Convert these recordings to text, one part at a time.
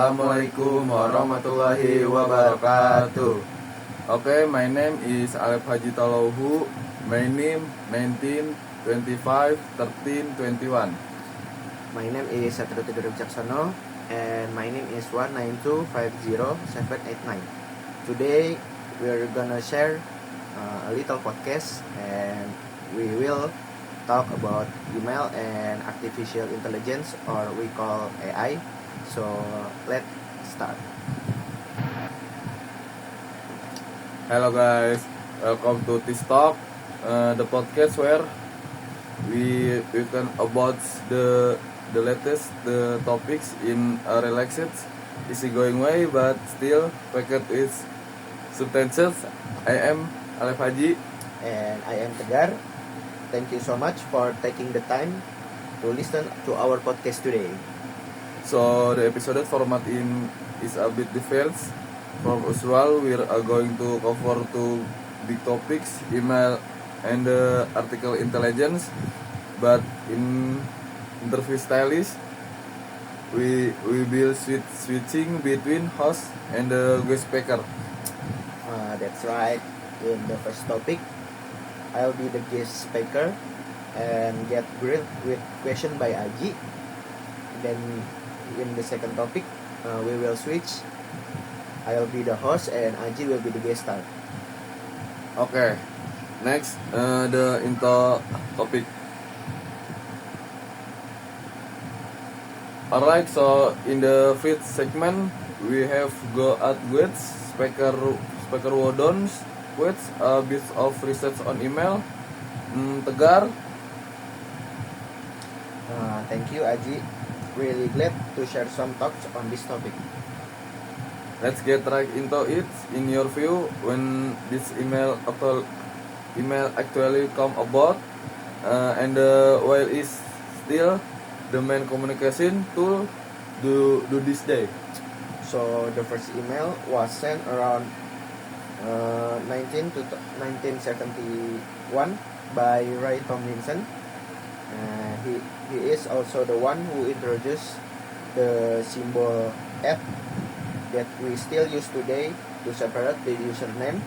Assalamualaikum warahmatullahi wabarakatuh. Okay, my name is Alef Haji Talouhu. My name 19 25 13 21. My name is Satrio Teguh Wicaksono and my name is 192507889. Today we're gonna share a little podcast and we will talk about email and artificial intelligence, or we call AI. So let's start. Hello guys, welcome to this talk, the podcast where we can about the latest the topics in a relaxed, easygoing way, but still packed with substances. I am Alef Haji. And I am Tegar. Thank you so much for taking the time to listen to our podcast today. So the episode format is a bit different from usual. We are going to cover two big topics: email and article intelligence. But in interview stylish, we will switching between host and the guest speaker. That's right. In the first topic, I'll be the guest speaker and get grilled with question by Aji. Then in the second topic, we will switch. I'll be the host and Aji will be the guest star. Okay, next the intro topic. Alright, so in the fifth segment we have go at Guets, speaker Wodons, Guets, a bit of research on email. Tegar. Thank you, Aji. Really glad to share some thoughts on this topic. Let's get right into it. In your view, when this email actually come about, and while is still the main communication tool do this day. So the first email was sent around 1971 by Ray Tomlinson. He is also the one who introduced the symbol @ that we still use today to separate the username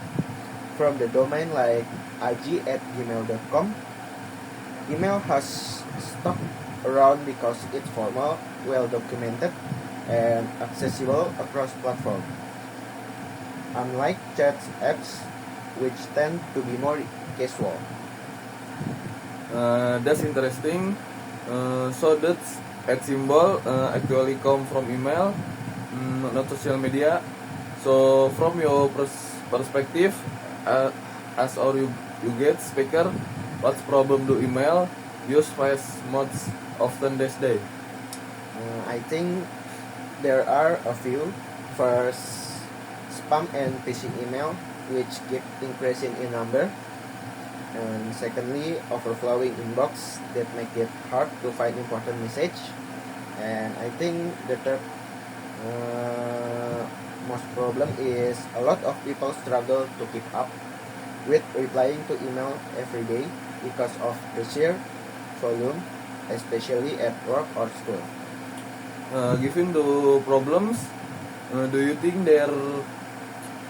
from the domain, like aji@gmail.com. Email has stuck around because it's formal, well documented, and accessible across platforms. Unlike chat apps, which tend to be more casual. That's interesting. So that's symbol actually come from email, not social media. So from your perspective, as or you get speaker, what's problem do email use fast most often this day? I think there are a few. First, spam and phishing email, which keep increasing in number. And secondly, overflowing inbox that make it hard to find important message. And I think the third most problem is a lot of people struggle to keep up with replying to email every day because of the sheer volume, especially at work or school. Given the problems, do you think there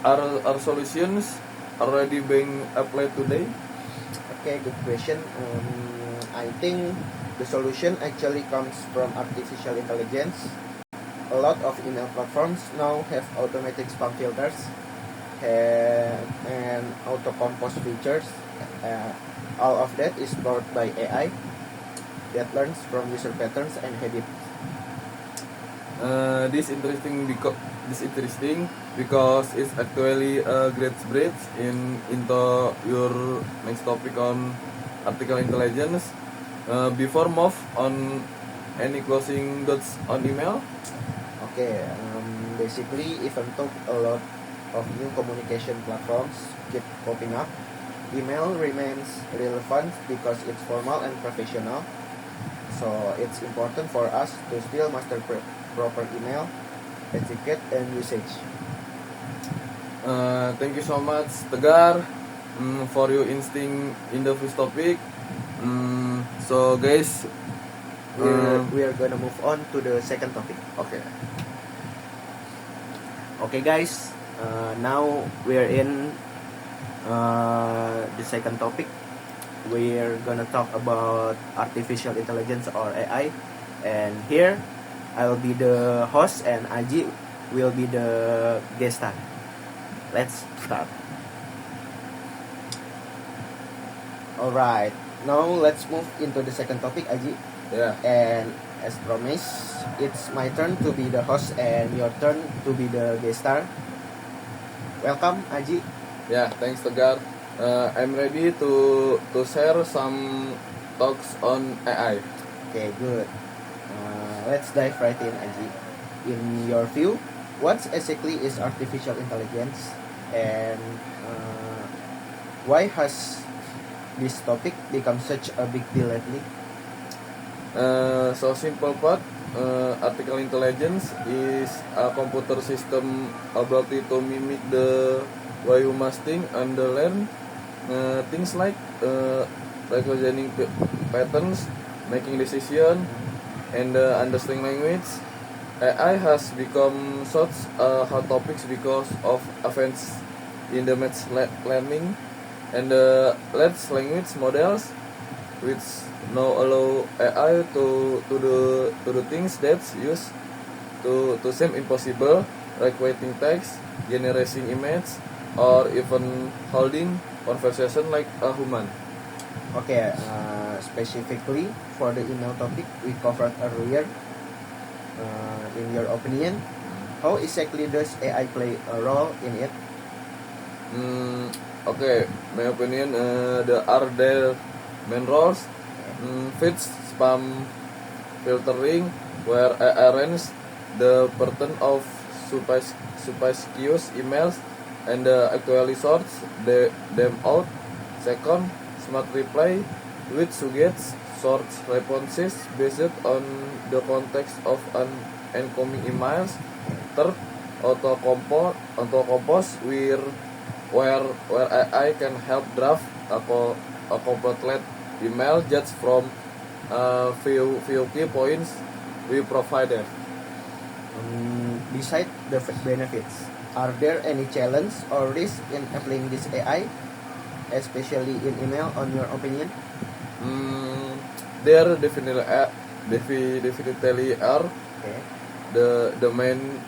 are solutions already being applied today? Okay, good question. I think the solution actually comes from artificial intelligence. A lot of email platforms now have automatic spam filters and auto-compose features. All of that is powered by AI that learns from user patterns and habits. This interesting because it's actually a great bridge into your next topic on artificial intelligence. Before move on, any closing thoughts on email? Okay, basically, even though a lot of new communication platforms keep popping up, email remains relevant because it's formal and professional. So it's important for us to still master proper email etiquette and usage. Thank you so much, Tegar, for your instinct in the first topic. So guys, We are gonna move on to the second topic. okay. Okay, guys. Now we're in the second topic. We're gonna talk about artificial intelligence or AI, and here I'll be the host and Aji will be the guest star. Let's start. Alright, now let's move into the second topic, Aji. Yeah. And as promised, it's my turn to be the host and your turn to be the guest star. Welcome, Aji. Yeah, thanks Tegar. I'm ready to share some talks on AI. Okay, good. Let's dive right in, Aji. In your view, what exactly is artificial intelligence, and why has this topic become such a big deal lately? So simple part, artificial intelligence is a computer system ability to mimic the way humans think and learn things like recognizing patterns, making decision, and understanding language. AI has become such a hot topic because of advances in the machine learning and large language models, which now allow AI to do things that used to seem impossible, like writing text, generating image, or even holding conversation like a human. Okay, specifically for the email topic we covered earlier, in your opinion, how exactly does AI play a role in it? Okay, my opinion, the are their main roles. Fits spam filtering, where AI arranges the pattern of suspicious emails and actually sorts them out. Second, smart reply, which suggests sorts responses based on the context of an incoming emails. Third, auto compose where AI can help draft a complete email just from a few key points we provided. Beside the benefits, are there any challenge or risk in applying this AI, especially in email, on your opinion? There definitely are. Okay. The main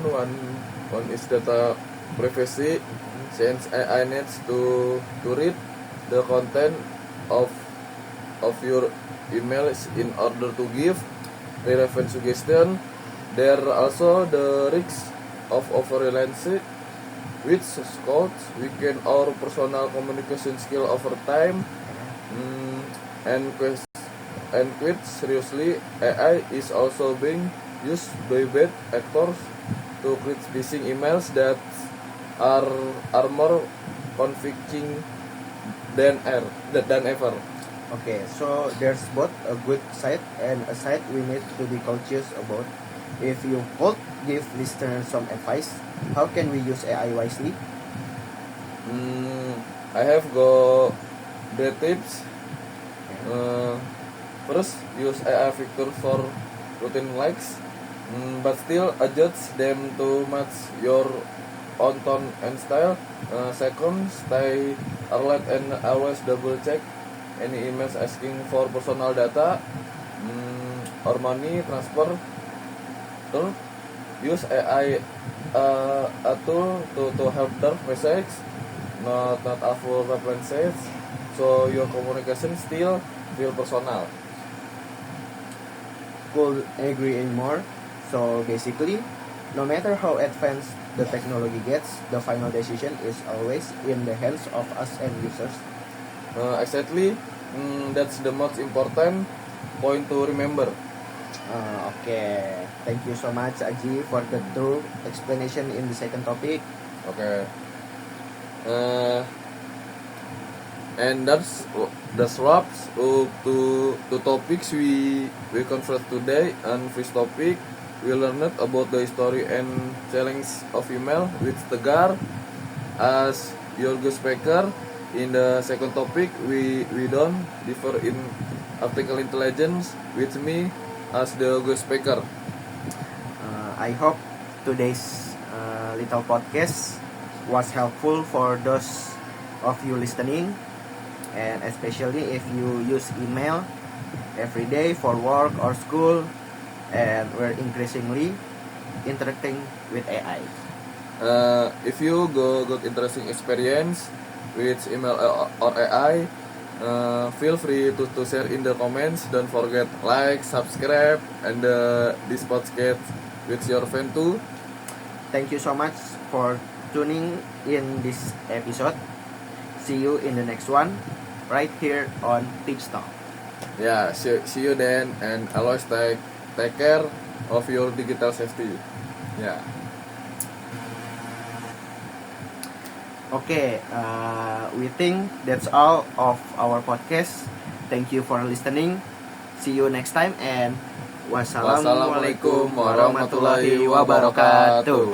one is data privacy, since AI needs to read the content of your emails in order to give relevant suggestion. There are also the risks of over reliance, which could weaken our personal communication skill over time. And quite seriously, AI is also being used by bad actors to create phishing emails that are more convincing than ever. Okay, so there's both a good side and a side we need to be conscious about. If you could give listeners some advice, how can we use AI wisely? I have got the tips. First, use AI feature for routine likes, but still adjust them to match your own tone and style. Second, stay alert and always double check any emails asking for personal data or money transfer. Third, use AI a tool to help draft message, not a full message, so your communication still feel personal. Could agree anymore. So basically, no matter how advanced the technology gets, the final decision is always in the hands of us and users. Exactly, that's the most important point to remember. Okay, thank you so much, Aji, for the true explanation in the second topic. Okay. And that's wraps up to topics we covered today. And first topic we learned about the history and challenge of email with Tegar as your guest speaker. In the second topic we don't differ in artificial intelligence with me as the guest speaker. I hope today's little podcast was helpful for those of you listening, and especially if you use email every day for work or school, and we're increasingly interacting with AI. If you got interesting experience with email or AI, feel free to share in the comments. Don't forget like, subscribe, and this podcast with your friend too. Thank you so much for tuning in this episode. See you in the next one, right here on Teach Talk. Yeah, see you then, and always take care of your digital safety. Yeah. Okay, we think that's all of our podcast. Thank you for listening. See you next time, and wassalamualaikum warahmatullahi wabarakatuh.